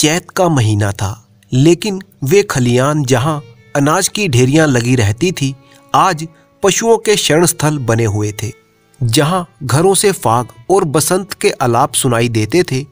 चैत का महीना था, लेकिन वे खलियान जहां अनाज की ढेरियां लगी रहती थी, आज पशुओं के शरण स्थल बने हुए थे। जहां घरों से फाग और बसंत के आलाप सुनाई देते थे,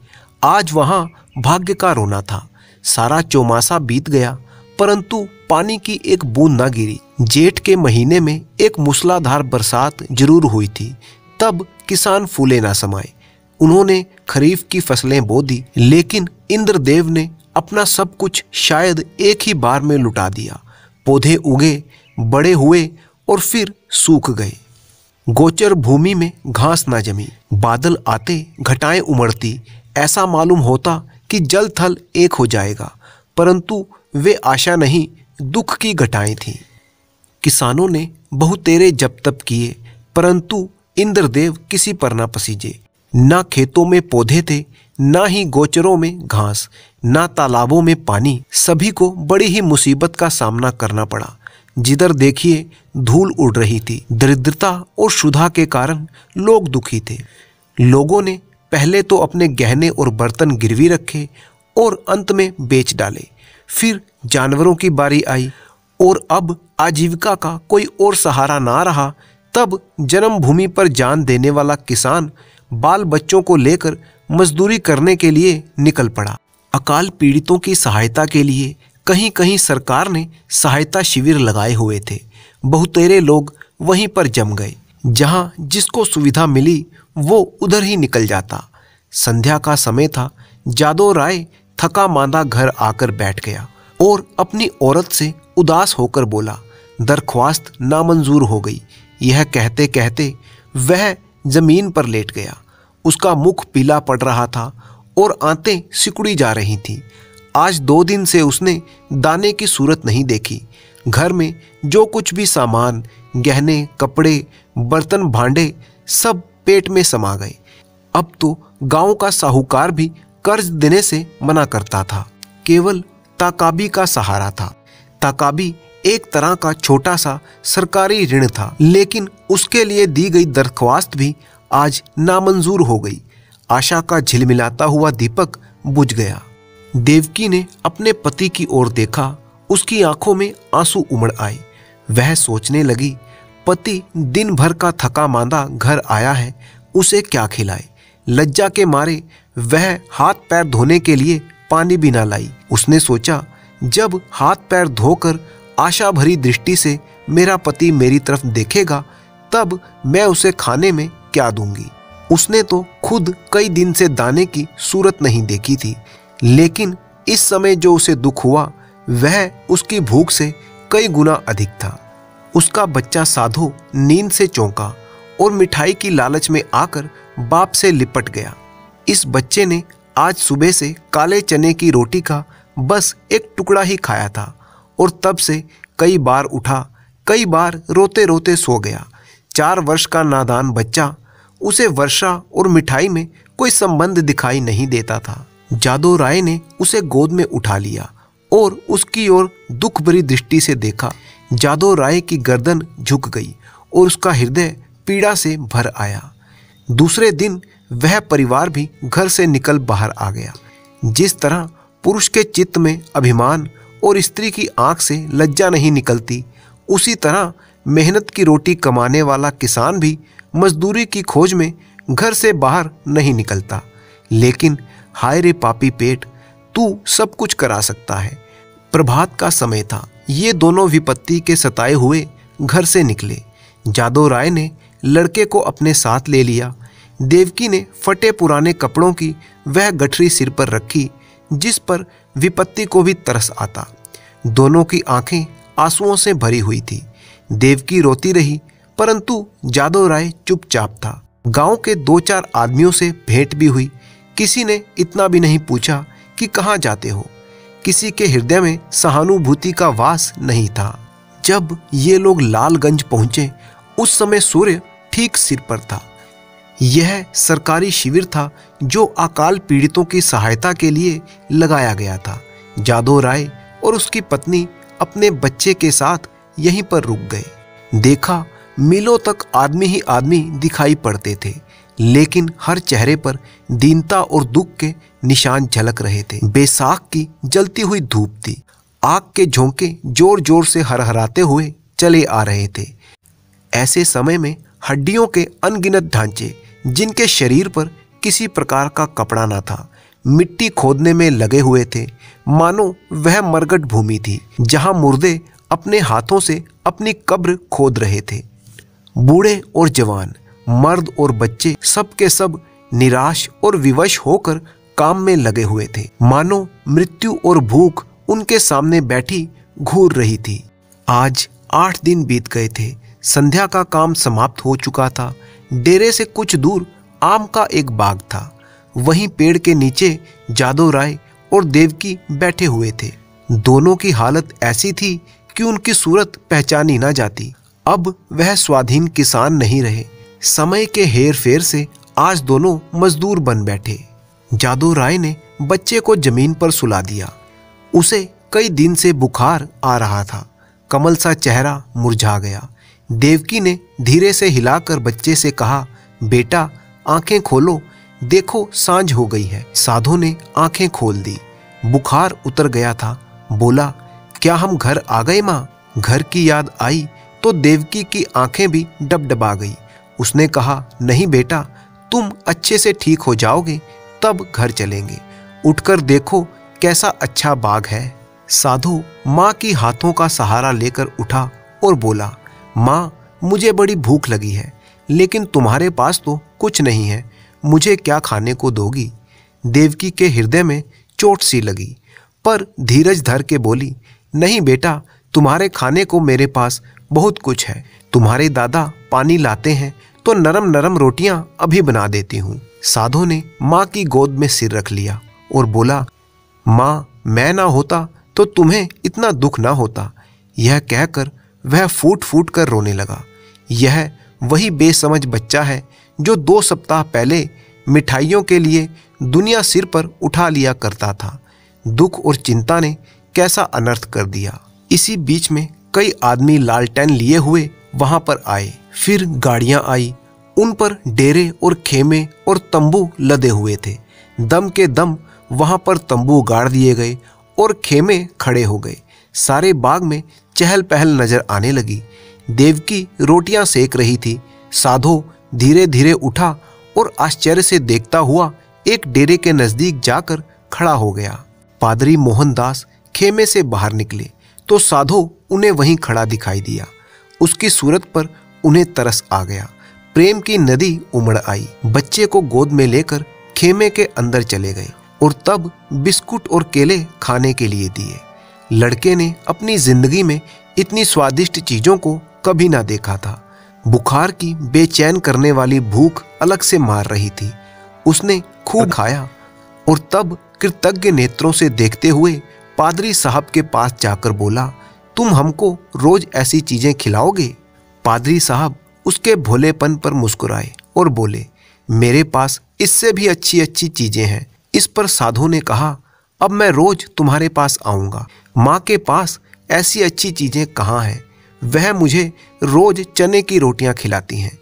आज वहां भाग्य का रोना था। सारा चौमासा बीत गया, परंतु पानी की एक बूंद न गिरी। जेठ के महीने में एक मूसलाधार बरसात जरूर हुई थी, तब किसान फूले ना समाये। उन्होंने खरीफ की फसलें बो दी, लेकिन इंद्रदेव ने अपना सब कुछ शायद एक ही बार में लुटा दिया। पौधे उगे, बड़े हुए और फिर सूख गए। गोचर भूमि में घास ना जमी। बादल आते, घटाएं उमड़ती। ऐसा मालूम होता कि जल थल एक हो जाएगा, परंतु वे आशा नहीं, दुख की घटाएं थीं। किसानों ने बहुतेरे जप तप किए, परंतु इंद्रदेव किसी पर ना पसीजे। ना खेतों में पौधे थे, ना ही गोचरों में घास, ना तालाबों में पानी। सभी को बड़ी ही मुसीबत का सामना करना पड़ा। जिधर देखिए धूल उड़ रही थी। दरिद्रता और क्षुधा के कारण लोग दुखी थे। लोगों ने पहले तो अपने गहने और बर्तन गिरवी रखे और अंत में बेच डाले। फिर जानवरों की बारी आई और अब आजीविका का कोई और सहारा ना रहा। तब जन्मभूमि पर जान देने वाला किसान बाल बच्चों को लेकर मजदूरी करने के लिए निकल पड़ा। अकाल पीड़ितों की सहायता के लिए कहीं कहीं सरकार ने सहायता शिविर लगाए हुए थे। बहुतेरे लोग वहीं पर जम गए। जहां जिसको सुविधा मिली वो उधर ही निकल जाता। संध्या का समय था। जादव राय थका मांदा घर आकर बैठ गया और अपनी औरत से उदास होकर बोला, दरख्वास्त नामंजूर हो गई। यह कहते कहते वह जमीन पर लेट गया। उसका मुख पीला पड़ रहा था और आंतें सिकुड़ी जा रही थीं। आज 2 दिन से उसने दाने की सूरत नहीं देखी। घर में जो कुछ भी सामान, गहने, कपड़े, बर्तन, भांडे सब पेट में समा गए। अब तो गांव का साहूकार भी कर्ज देने से मना करता था। केवल ताकाबी का सहारा था। ताकाबी एक तरह का छोटा सा सरकारी ऋण था, लेकिन उसके लिए दी गई दरख्वास्त भी आज नामंजूर हो गई। आशा का झिलमिलाता हुआ दीपक बुझ गया। देवकी ने अपने पति की ओर देखा। उसकी आंखों में आंसू उमड़ आए। वह सोचने लगी, पति दिन भर का थका मांदा घर आया है, उसे क्या खिलाए। लज्जा के मारे वह हाथ पैर धोने के लिए पानी भी ना लाई। उसने सोचा, जब हाथ पैर धोकर आशा भरी दृष्टि से मेरा पति मेरी तरफ देखेगा, तब मैं उसे खाने में क्या दूंगी। उसने तो खुद कई दिन से दाने की सूरत नहीं देखी थी, लेकिन इस समय जो उसे दुख हुआ वह उसकी भूख से कई गुना अधिक था। उसका बच्चा साधु नींद से चौंका और मिठाई की लालच में आकर बाप से लिपट गया। इस बच्चे ने आज सुबह से काले चने की रोटी का बस एक टुकड़ा ही खाया था और तब से कई बार उठा, कई बार रोते रोते सो गया। 4 वर्ष का नादान बच्चा, उसे वर्षा और मिठाई में कोई संबंध दिखाई नहीं देता था। जादव राय ने उसे गोद में उठा लिया और उसकी ओर दुख भरी दृष्टि से देखा। जादव राय की गर्दन झुक गई और उसका हृदय पीड़ा से भर आया। दूसरे दिन वह परिवार भी घर से निकल बाहर आ गया। जिस तरह पुरुष के चित्त में अभिमान और स्त्री की आंख से लज्जा नहीं निकलती, उसी तरह मेहनत की रोटी कमाने वाला किसान भी मजदूरी की खोज में घर से बाहर नहीं निकलता। लेकिन हाय रे पापी पेट, तू सब कुछ करा सकता है। प्रभात का समय था। ये दोनों विपत्ति के सताए हुए घर से निकले। जादव राय ने लड़के को अपने साथ ले लिया। देवकी ने फटे पुराने कपड़ों की वह गठरी सिर पर रखी जिस पर विपत्ति को भी तरस आता। दोनों की आंखें आंसुओं से भरी हुई थी। देवकी रोती रही, परंतु जादव राय चुपचाप था। गांव के 2-4 आदमियों से भेंट भी हुई। किसी ने इतना भी नहीं पूछा कि कहाँ जाते हो। किसी के हृदय में सहानुभूति का वास नहीं था। जब ये लोग लालगंज पहुंचे, उस समय सूर्य ठीक सिर पर था। यह सरकारी शिविर था जो अकाल पीड़ितों की सहायता के लिए लगाया गया था। जादव राय और उसकी पत्नी अपने बच्चे के साथ यहीं पर रुक गए। देखा, मीलों तक आदमी ही आदमी दिखाई पड़ते थे, लेकिन हर चेहरे पर दीनता और दुख के निशान झलक रहे थे। बैसाख की जलती हुई धूप थी। आग के झोंके जोर जोर से हरहराते हुए चले आ रहे थे। ऐसे समय में हड्डियों के अनगिनत ढांचे, जिनके शरीर पर किसी प्रकार का कपड़ा न था, मिट्टी खोदने में लगे हुए थे। मानो वह मरघट भूमि थी जहां मुर्दे अपने हाथों से अपनी कब्र खोद रहे थे। बूढ़े और जवान, मर्द और बच्चे, सब के सब निराश और विवश होकर काम में लगे हुए थे। मानो मृत्यु और भूख उनके सामने बैठी घूर रही थी। आज 8 दिन बीत गए थे। संध्या का काम समाप्त हो चुका था। डेरे से कुछ दूर आम का एक बाग था। वहीं पेड़ के नीचे जादव राय और देवकी बैठे हुए थे। दोनों की हालत ऐसी थी कि उनकी सूरत पहचानी ना जाती। अब वह स्वाधीन किसान नहीं रहे। समय के हेर फेर से आज दोनों मजदूर बन बैठे। जादव राय ने बच्चे को जमीन पर सुला दिया। उसे कई दिन से बुखार आ रहा था। कमल सा चेहरा मुरझा गया। देवकी ने धीरे से हिलाकर बच्चे से कहा, बेटा आंखें खोलो, देखो सांझ हो गई है। साधु ने आंखें खोल दी। बुखार उतर गया था। बोला, क्या हम घर आ गए माँ? घर की याद आई तो देवकी की आंखें भी डबडबा गई। उसने कहा, नहीं बेटा, तुम अच्छे से ठीक हो जाओगे तब घर चलेंगे। उठकर देखो कैसा अच्छा बाग है। साधु माँ की हाथों का सहारा लेकर उठा और बोला, माँ मुझे बड़ी भूख लगी है, लेकिन तुम्हारे पास तो कुछ नहीं है, मुझे क्या खाने को दोगी? देवकी के हृदय में चोट सी लगी, पर धीरज धर के बोली, नहीं बेटा, तुम्हारे खाने को मेरे पास बहुत कुछ है। तुम्हारे दादा पानी लाते हैं तो नरम नरम रोटियां अभी बना देती हूँ। साधु ने माँ की गोद में सिर रख लिया और बोला, माँ मैं ना होता तो तुम्हें इतना दुख ना होता। यह कहकर वह फूट फूट कर रोने लगा। यह वही बेसमझ बच्चा है जो 2 सप्ताह पहले मिठाइयों के लिए दुनिया सिर पर उठा लिया करता था। दुख और चिंता ने कैसा अनर्थ कर दिया। इसी बीच में कई आदमी लालटेन लिए हुए वहां पर आए। फिर गाड़ियां आई। उन पर डेरे और खेमे और तंबू लदे हुए थे। दम के दम वहां पर तंबू गाड़ दिए गए और खेमे खड़े हो गए। सारे बाग में चहल पहल नजर आने लगी। देवकी रोटियां सेक रही थी। साधु धीरे धीरे उठा और आश्चर्य से देखता हुआ एक डेरे के नजदीक जाकर खड़ा हो गया। पादरी मोहनदास खेमे से बाहर निकले तो साधु उन्हें वहीं खड़ा दिखाई दिया। उसकी सूरत पर उन्हें तरस आ गया। प्रेम की नदी उमड़ आई। बच्चे को गोद में लेकर खेमे के अंदर चले गए और तब बिस्कुट और केले खाने के लिए दिए। लड़के ने अपनी जिंदगी में इतनी स्वादिष्ट चीजों को कभी ना देखा था। बुखार की बेचैन करने वाली भूख अलग से मार रही थी। उसने खूब खाया और तब कृतज्ञ नेत्रों से देखते हुए पादरी साहब के पास जाकर बोला, तुम हमको रोज ऐसी चीजें खिलाओगे? पादरी साहब उसके भोलेपन पर मुस्कुराए और बोले, मेरे पास इससे भी अच्छी अच्छी चीजें हैं। इस पर साधु ने कहा, अब मैं रोज तुम्हारे पास आऊंगा। माँ के पास ऐसी अच्छी चीजें कहाँ हैं? वह मुझे रोज चने की रोटियां खिलाती हैं।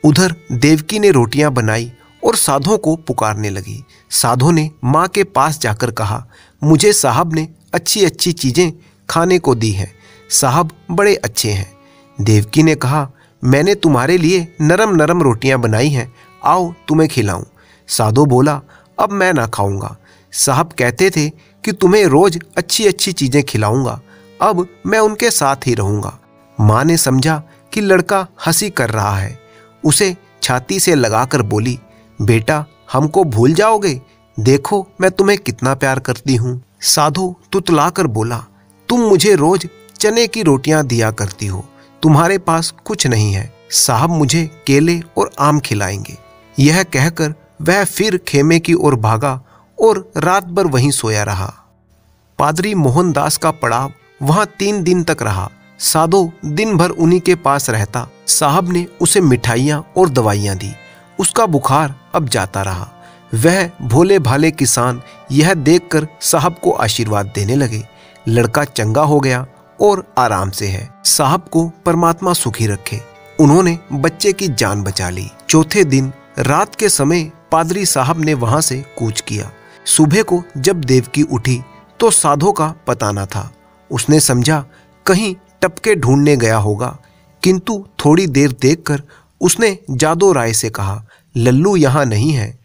उधर देवकी ने रोटियां बनाई और साधु को पुकारने लगी। साधु ने माँ के पास जाकर कहा, मुझे साहब ने अच्छी अच्छी चीजें खाने को दी हैं। साहब बड़े अच्छे हैं। देवकी ने कहा, मैंने तुम्हारे लिए नरम नरम रोटियां बनाई हैं, आओ तुम्हें खिलाऊं। साधु बोला, अब मैं ना खाऊंगा। साहब कहते थे कि तुम्हें रोज अच्छी अच्छी चीजें खिलाऊंगा, अब मैं उनके साथ ही रहूंगा। माँ ने समझा कि लड़का हंसी कर रहा है। उसे छाती से लगाकर बोली, बेटा हमको भूल जाओगे? देखो मैं तुम्हें कितना प्यार करती हूँ। साधु तुतलाकर बोला, तुम मुझे रोज चने की रोटियां दिया करती हो, तुम्हारे पास कुछ नहीं है। साहब मुझे केले और आम खिलाएंगे। यह कहकर वह फिर खेमे की ओर भागा और रात भर वहीं सोया रहा। पादरी मोहनदास का पड़ाव वहां 3 दिन तक रहा। साधु दिन भर उन्हीं के पास रहता। साहब ने उसे मिठाइयाँ और दवाइयाँ दी। उसका बुखार अब जाता रहा। वह भोले भाले किसान यह देखकर साहब को आशीर्वाद देने लगे। लड़का चंगा हो गया और आराम से है। साहब को परमात्मा सुखी रखे। उन्होंने बच्चे की जान बचा ली। चौथे दिन रात के समय पादरी साहब ने वहां से कूच किया। सुबह को जब देवकी उठी तो साधो का पता न था। उसने समझा कहीं टपके ढूंढने गया होगा, किंतु थोड़ी देर देखकर उसने जादो राय से कहा, लल्लू यहाँ नहीं है।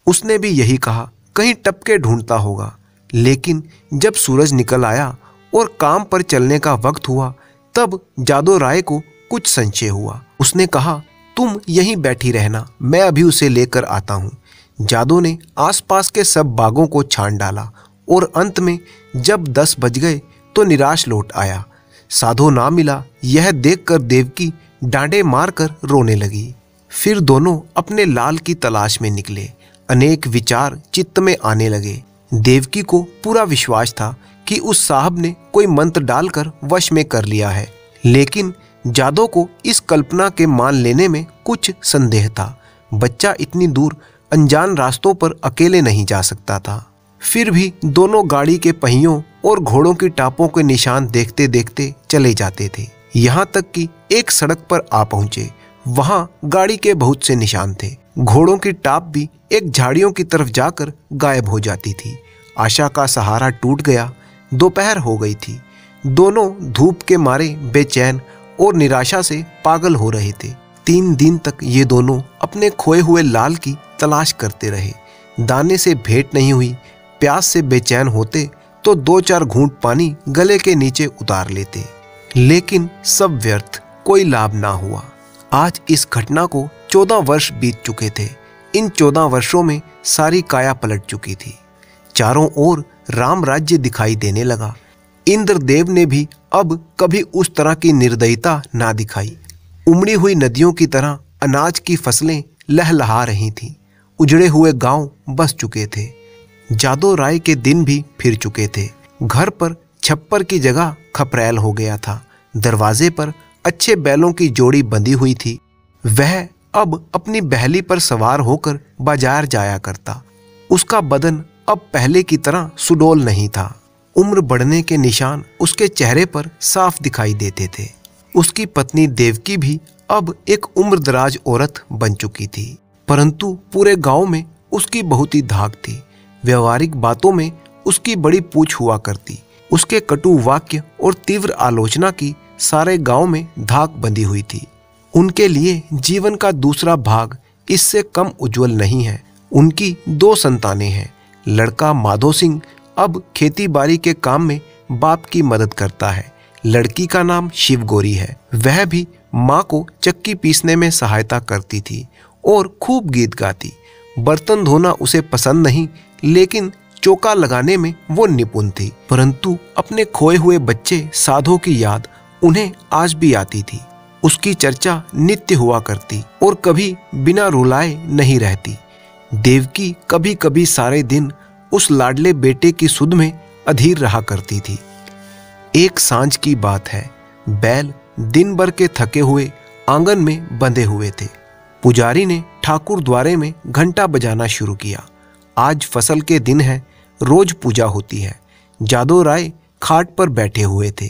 उसने भी यही कहा, कहीं टपके ढूंढता होगा। लेकिन जब सूरज निकल आया और काम पर चलने का वक्त हुआ तब जादो राय को कुछ संशय हुआ। उसने कहा, तुम यहीं बैठी रहना, मैं अभी उसे लेकर आता हूँ। जादो ने आसपास के सब बागों को छान डाला और अंत में जब 10 बज गए तो निराश लौट आया। साधो ना मिला, यह देखकर देवकी डांडे मारकर रोने लगी। फिर दोनों अपने लाल की तलाश में निकले। अनेक विचार चित्त में आने लगे। देवकी को पूरा विश्वास था कि उस साहब ने कोई मंत्र डालकर वश में कर लिया है, लेकिन जादो को इस कल्पना के मान लेने में कुछ संदेह था। बच्चा इतनी दूर अनजान रास्तों पर अकेले नहीं जा सकता था। फिर भी दोनों गाड़ी के पहियों और घोड़ों की टापों के निशान देखते देखते चले जाते थे। यहाँ तक कि एक सड़क पर आ पहुंचे। वहाँ गाड़ी के बहुत से निशान थे। घोड़ों की टाप भी एक झाड़ियों की तरफ जाकर गायब हो जाती थी। आशा का सहारा टूट गया। दोपहर हो गई थी। दोनों धूप के मारे बेचैन और निराशा से पागल हो रहे थे। 3 दिन तक ये दोनों अपने खोए हुए लाल की तलाश करते रहे। दाने से भेंट नहीं हुई। प्यास से बेचैन होते तो 2-4 घूंट पानी गले के नीचे उतार लेते, लेकिन सब व्यर्थ, कोई लाभ ना हुआ। आज इस घटना को 14 वर्ष बीत चुके थे। इन 14 वर्षों में सारी काया पलट चुकी थी। चारों ओर राम राज्य दिखाई देने लगा। इंद्रदेव ने भी अब कभी उस तरह की निर्दयता ना दिखाई। उमड़ी हुई नदियों की तरह अनाज की फसलें लहलहा रही थीं। उजड़े हुए गांव बस चुके थे। जादो राय के दिन भी फिर चुके थे। घर पर छप्पर की जगह खपरैल हो गया था। दरवाजे पर अच्छे बैलों की जोड़ी बंधी हुई थी। वह अब अपनी बहली पर सवार होकर बाजार जाया करता। उसका बदन अब पहले की तरह सुडौल नहीं था। उम्र बढ़ने के निशान उसके चेहरे पर साफ दिखाई देते थे। उसकी पत्नी देवकी भी अब एक उम्रदराज औरत बन चुकी थी, परंतु पूरे गांव में उसकी बहुत ही धाक थी। व्यवहारिक बातों में उसकी बड़ी पूछ हुआ करती। उसके कटु वाक्य और तीव्र आलोचना की सारे गांव में धाक बंधी हुई थी। उनके लिए जीवन का दूसरा भाग इससे कम उज्जवल नहीं है। उनकी 2 संतानें हैं। लड़का माधो सिंह अब खेती बाड़ी के काम में बाप की मदद करता है। लड़की का नाम शिव गौरी है। वह भी माँ को चक्की पीसने में सहायता करती थी और खूब गीत गाती। बर्तन धोना उसे पसंद नहीं, लेकिन चौका लगाने में वो निपुण थी। परंतु अपने खोए हुए बच्चे साधो की याद उन्हें आज भी आती थी। उसकी चर्चा नित्य हुआ करती और कभी बिना रुलाए नहीं रहती। देवकी कभी कभी सारे दिन उस लाडले बेटे की सुध में अधीर रहा करती थी। एक सांझ की बात है। बैल दिन भर के थके हुए आंगन में बंधे हुए थे। पुजारी ने ठाकुर द्वारे में घंटा बजाना शुरू किया। आज फसल के दिन है, रोज पूजा होती है। जादो राय खाट पर बैठे हुए थे।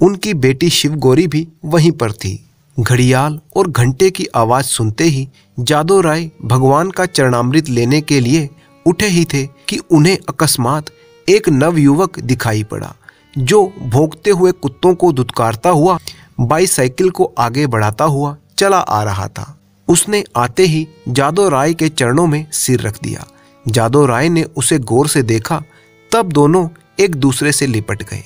उनकी बेटी शिव गौरी भी वहीं पर थी। घड़ियाल और घंटे की आवाज सुनते ही जादो राय भगवान का चरणामृत लेने के लिए उठे ही थे कि उन्हें अकस्मात एक नवयुवक दिखाई पड़ा, जो भौंकते हुए कुत्तों को धुतकारता हुआ बाईसाइकिल को आगे बढ़ाता हुआ चला आ रहा था। उसने आते ही जादो राय के चरणों में सिर रख दिया। जादो राय ने उसे गौर से देखा, तब दोनों एक दूसरे से लिपट गए।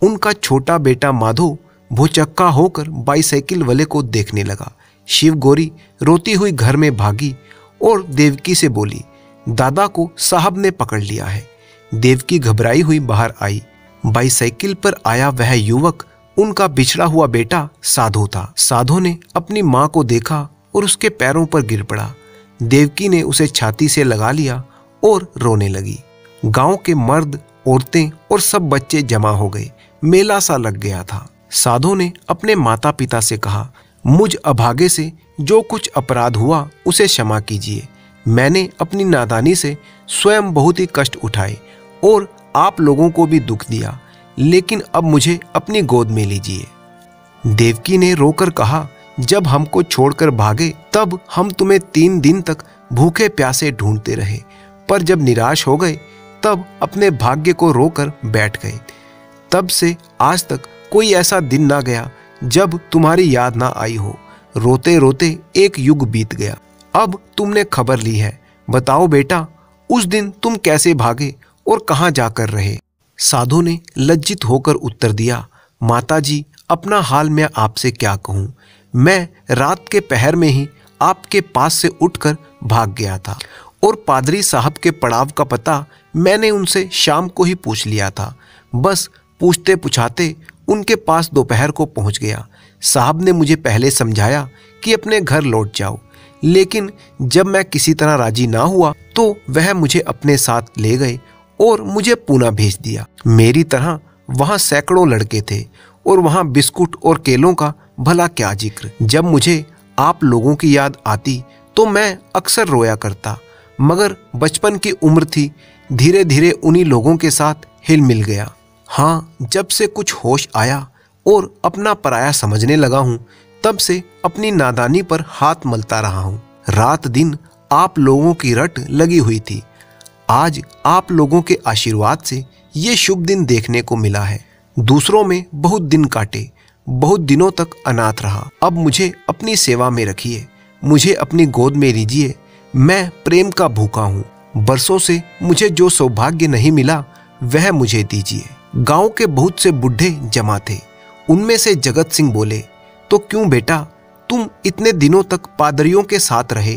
उनका छोटा बेटा माधो भौचक्का होकर बाईसाइकिल वाले को देखने लगा। शिव गौरी रोती हुई घर में भागी और देवकी से बोली, दादा को साहब ने पकड़ लिया है। देवकी घबराई हुई बाहर आई। बाईसाइकिल पर आया वह युवक उनका बिछड़ा हुआ बेटा साधो था। साधो ने अपनी माँ को देखा और उसके पैरों पर गिर पड़ा। देवकी ने उसे छाती से लगा लिया और रोने लगी। गांव के मर्द, औरतें और सब बच्चे जमा हो गए। मेला सा लग गया था। साधो ने अपने माता पिता से कहा, मुझ अभागे से जो कुछ अपराध हुआ उसे क्षमा कीजिए। मैंने अपनी नादानी से स्वयं बहुत ही कष्ट उठाए और आप लोगों को भी दुख दिया, लेकिन अब मुझे अपनी गोद में लीजिए। देवकी ने रोकर कहा, जब हमको छोड़कर भागे तब हम तुम्हें 3 दिन तक भूखे प्यासे ढूंढते रहे, पर जब निराश हो गए तब अपने भाग्य को रोकर बैठ गए। तब से आज तक कोई ऐसा दिन ना गया जब तुम्हारी याद ना आई हो। रोते रोते एक युग बीत गया। अब तुमने खबर ली है, बताओ बेटा, उस दिन तुम कैसे भागे और कहाँ जाकर रहे? साधु ने लज्जित होकर उत्तर दिया, माताजी, अपना हाल मैं आपसे क्या कहूँ। मैं रात के पहर में ही आपके पास से उठकर भाग गया था और पादरी साहब के पड़ाव का पता मैंने उनसे शाम को ही पूछ लिया था। बस पूछते पुछाते उनके पास दोपहर को पहुंच गया। साहब ने मुझे पहले समझाया कि अपने घर लौट जाओ, लेकिन जब मैं किसी तरह राजी ना हुआ तो वह मुझे अपने साथ ले गए और मुझे पूना भेज दिया। मेरी तरह वहाँ सैकड़ों लड़के थे और वहाँ बिस्कुट और केलों का भला क्या जिक्र। जब मुझे आप लोगों की याद आती तो मैं अक्सर रोया करता, मगर बचपन की उम्र थी, धीरे धीरे उन्हीं लोगों के साथ हिल मिल गया। हाँ, जब से कुछ होश आया और अपना पराया समझने लगा हूँ, तब से अपनी नादानी पर हाथ मलता रहा हूँ। रात दिन आप लोगों की रट लगी हुई थी। आज आप लोगों के आशीर्वाद से ये शुभ दिन देखने को मिला है। दूसरों में बहुत दिन काटे, बहुत दिनों तक अनाथ रहा। अब मुझे अपनी सेवा में रखिए, मुझे अपनी गोद में लीजिए। मैं प्रेम का भूखा हूँ। बरसों से मुझे जो सौभाग्य नहीं मिला वह मुझे दीजिए। गांव के बहुत से बुढ़े जमा थे। उनमें से जगत सिंह बोले, तो क्यों बेटा, तुम इतने दिनों तक पादरियों के साथ रहे,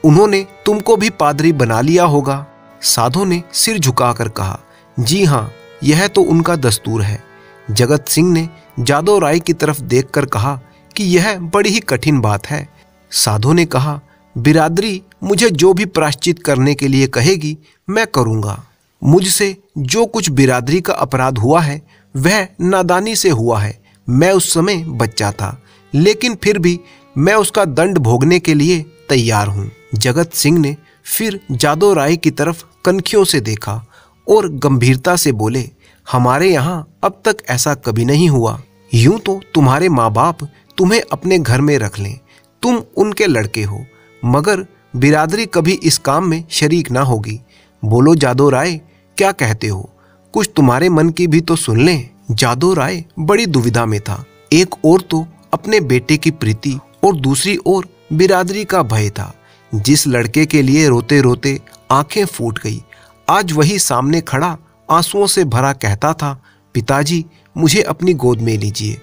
उन्होंने तुमको भी पादरी बना लिया होगा। साधु ने सिर झुकाकर कहा, जी हाँ, यह तो उनका दस्तूर है। जगत सिंह ने जादव राय की तरफ देखकर कहा कि यह बड़ी ही कठिन बात है। साधु ने कहा, बिरादरी मुझे जो भी प्रायश्चित करने के लिए कहेगी मैं करूँगा। मुझसे जो कुछ बिरादरी का अपराध हुआ है वह नादानी से हुआ है। मैं उस समय बच्चा था, लेकिन फिर भी मैं उसका दंड भोगने के लिए तैयार हूँ। जगत सिंह ने फिर जादव राय की तरफ कनखियों से देखा और गंभीरता से बोले, हमारे यहाँ अब तक ऐसा कभी नहीं हुआ। यूं तो तुम्हारे माँ बाप तुम्हें अपने घर में रख लें, तुम उनके लड़के हो, मगर बिरादरी कभी इस काम में शरीक ना होगी। बोलो जादव राय, क्या कहते हो? कुछ तुम्हारे मन की भी तो सुन लें। जादव राय बड़ी दुविधा में था। एक ओर तो अपने बेटे की प्रीति और दूसरी ओर बिरादरी का भय था। जिस लड़के के लिए रोते रोते आंखें फूट गई, आज वही सामने खड़ा आंसुओं से भरा कहता था, पिताजी मुझे अपनी गोद में लीजिए,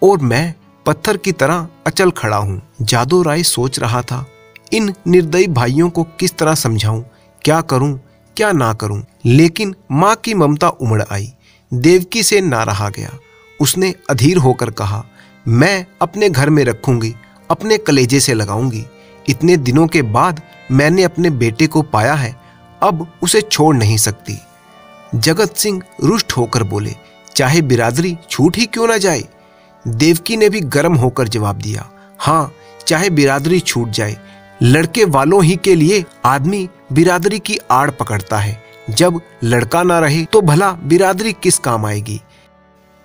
और मैं पत्थर की तरह अचल खड़ा हूँ। जादव राय सोच रहा था, इन निर्दयी भाइयों को किस तरह समझाऊं, क्या करूं क्या ना करूं। लेकिन माँ की ममता उमड़ आई। देवकी से ना रहा गया। उसने अधीर होकर कहा, मैं अपने घर में रखूंगी, अपने कलेजे से लगाऊंगी। इतने दिनों के बाद मैंने अपने बेटे को पाया है, अब उसे छोड़ नहीं सकती। जगत सिंह रुष्ट होकर बोले, चाहे बिरादरी छूट ही क्यों ना जाए। देवकी ने भी गर्म होकर जवाब दिया, हाँ, चाहे बिरादरी छूट जाए। लड़के वालों ही के लिए आदमी बिरादरी की आड़ पकड़ता है। जब लड़का ना रहे तो भला बिरादरी किस काम आएगी।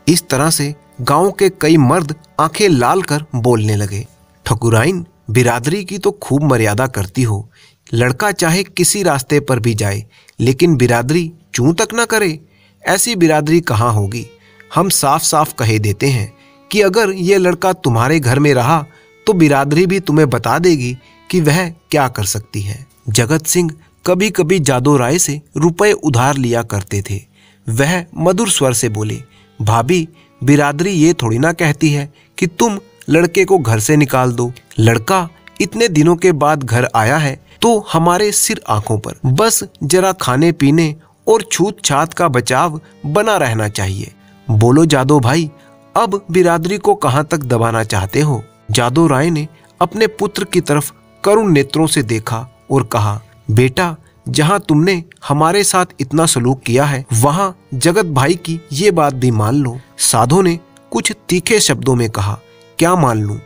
इस तरह से गांव के कई मर्द आंखें लाल कर बोलने लगे, ठकुराइन, बिरादरी की तो खूब मर्यादा करती हो। लड़का चाहे किसी रास्ते पर भी जाए, लेकिन बिरादरी चूं तक ना करे। ऐसी बिरादरी कहाँ होगी। हम साफ साफ कहे देते हैं कि अगर ये लड़का तुम्हारे घर में रहा तो बिरादरी भी तुम्हें बता देगी कि वह क्या कर सकती है। जगत सिंह कभी कभी जादव राय से रुपए उधार लिया करते थे। वह मधुर स्वर से बोले, भाभी, बिरादरी ये थोड़ी ना कहती है कि तुम लड़के को घर से निकाल दो। लड़का इतने दिनों के बाद घर आया है तो हमारे सिर आंखों पर, बस जरा खाने पीने और छूत छात का बचाव बना रहना चाहिए। बोलो जादव भाई, अब बिरादरी को कहाँ तक दबाना चाहते हो। जादव राय ने अपने पुत्र की तरफ करुण नेत्रों से देखा और कहा, बेटा, जहां तुमने हमारे साथ इतना सलूक किया है, वहां जगत भाई की ये बात भी मान लो। साधु ने कुछ तीखे शब्दों में कहा, क्या मान लूं?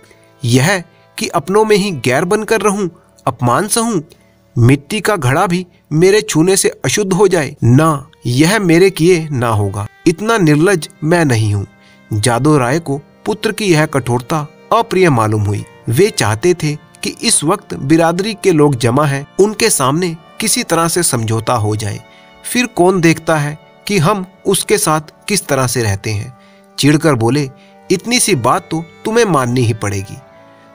यह कि अपनों में ही गैर बनकर रहूं, अपमान सहूं, मिट्टी का घड़ा भी मेरे छूने से अशुद्ध हो जाए ना, यह मेरे किए ना होगा। इतना निर्लज्ज मैं नहीं हूँ। जादव राय को पुत्र की यह कठोरता अप्रिय मालूम हुई। वे चाहते थे कि इस वक्त बिरादरी के लोग जमा हैं, उनके सामने किसी तरह से समझौता हो जाए, फिर कौन देखता है कि हम उसके साथ किस तरह से रहते हैं। चिढ़कर बोले, इतनी सी बात तो तुम्हें माननी ही पड़ेगी।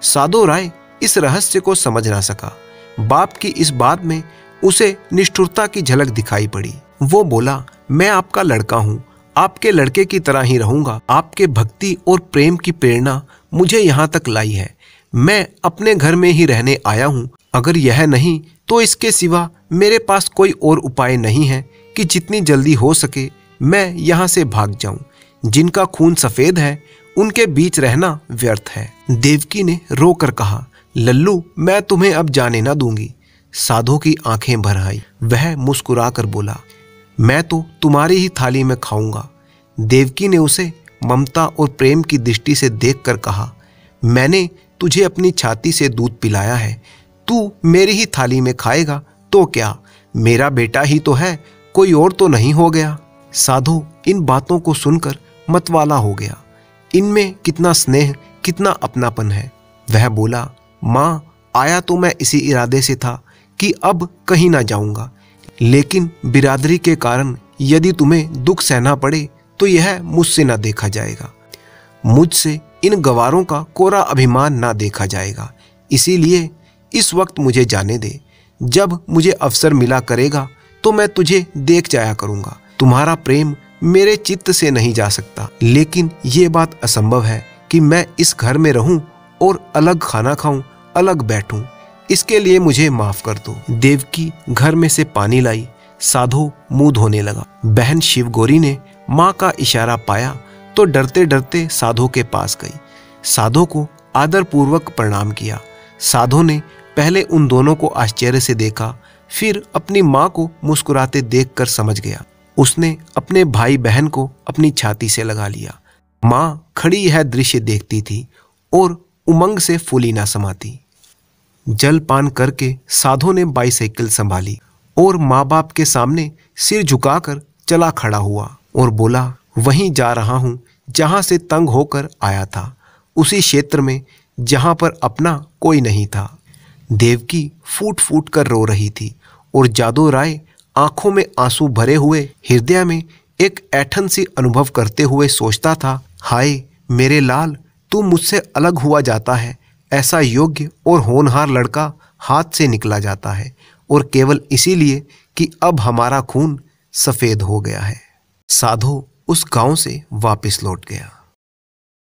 साधो राय इस रहस्य को समझ ना सका। बाप की इस बात में उसे निष्ठुरता की झलक दिखाई पड़ी। वो बोला, मैं आपका लड़का हूँ, आपके लड़के की तरह ही रहूंगा। आपके भक्ति और प्रेम की प्रेरणा मुझे यहाँ तक लाई है। मैं अपने घर में ही रहने आया हूँ। अगर यह नहीं तो इसके सिवा मेरे पास कोई और उपाय नहीं है कि जितनी जल्दी हो सके मैं यहाँ से भाग जाऊं। जिनका खून सफेद है उनके बीच रहना व्यर्थ है। देवकी ने रोकर कहा, लल्लू, मैं तुम्हें अब जाने ना दूंगी। साधो की आंखें भर आई। वह मुस्कुराकर बोला, मैं तो तुम्हारी ही थाली में खाऊंगा। देवकी ने उसे ममता और प्रेम की दृष्टि से देखकर कहा, मैंने तुझे अपनी छाती से दूध पिलाया है, तू मेरी ही थाली में खाएगा तो क्या? मेरा बेटा ही तो है, कोई और तो नहीं हो गया। साधो इन बातों को सुनकर मतवाला हो गया। इनमें कितना स्नेह, कितना अपनापन है। वह बोला, माँ, आया तो मैं इसी इरादे से था कि अब कहीं ना जाऊंगा, लेकिन बिरादरी के कारण यदि तुम्हें दुख सहना पड़े तो यह मुझसे ना देखा जाएगा। मुझसे इन गवारों का कोरा अभिमान ना देखा जाएगा। इसीलिए इस वक्त मुझे जाने दे। जब मुझे अवसर मिला करेगा तो मैं तुझे देख जाया करूंगा। तुम्हारा प्रेम मेरे चित्त से नहीं जा सकता, लेकिन ये बात असंभव है कि मैं इस घर में रहूं और अलग खाना खाऊं, अलग बैठूं। इसके लिए मुझे माफ कर दो। देवकी घर में से पानी लाई। साधो मुंह धोने लगा। बहन शिवगौरी ने माँ का इशारा पाया तो डरते डरते साधो के पास गई। साधो को आदरपूर्वक प्रणाम किया। साधो ने पहले उन दोनों को आश्चर्य से देखा, फिर अपनी माँ को मुस्कुराते देखकर समझ गया। उसने अपने भाई बहन को अपनी छाती से लगा लिया। माँ खड़ी यह दृश्य देखती थी और उमंग से फूली ना समाती। जलपान करके साधो ने बाईसाइकिल संभाली और माँ बाप के सामने सिर झुकाकर चला खड़ा हुआ और बोला, वहीं जा रहा हूँ जहाँ से तंग होकर आया था, उसी क्षेत्र में जहाँ पर अपना कोई नहीं था। देवकी फूट फूट कर रो रही थी और जादू राय आंखों में आंसू भरे हुए हृदय में एक ऐंठन सी अनुभव करते हुए सोचता था, हाय मेरे लाल, तू मुझसे अलग हुआ जाता है। ऐसा योग्य और होनहार लड़का हाथ से निकला जाता है, और केवल इसीलिए कि अब हमारा खून सफेद हो गया है। साधो उस गांव से वापस लौट गया।